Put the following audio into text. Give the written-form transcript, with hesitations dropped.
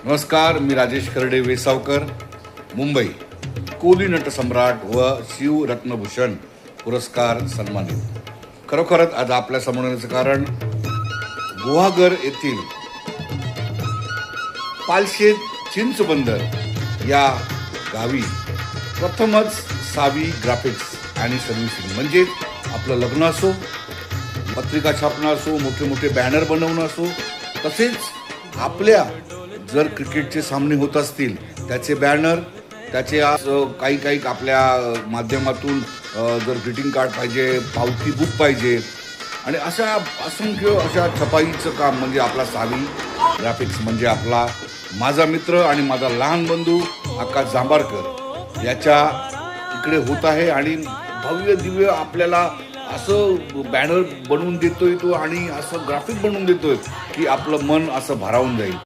नमस्कार, मी राजेश खर्डे वेसावकर, मुंबई. कोली नटसम्राट व शिवरत्नभूषण पुरस्कार सन्मानित. खरोखरच आज आपल्या समोर येण्याचं कारण गुहागर येथील पालशेत चिंचबंदर या गावी प्रथमच सावी ग्राफिक्स आणि सर्व्हिसिंग म्हणजेच आपलं लग्न असो, पत्रिका छापणं असो, मोठे मोठे बॅनर बनवणं असो, तसेच आपल्या जर क्रिकेटचे सामने होत असतील त्याचे बॅनर, त्याचे काही आपल्या माध्यमातून जर ग्रीटिंग कार्ड पाहिजे, पावती बुक पाहिजे आणि अशा असंख्य अशा छपाईचं काम म्हणजे आपला सावी ग्राफिक्स म्हणजे आपला माझा मित्र आणि माझा लहान बंधू आकाश जांभारकर याच्या इकडे होत आहे. आणि भव्य दिव्य आपल्याला असं बॅनर बनवून देतोय तो आणि असं ग्राफिक बनवून देतोय की आपलं मन असं भारावून जाईल.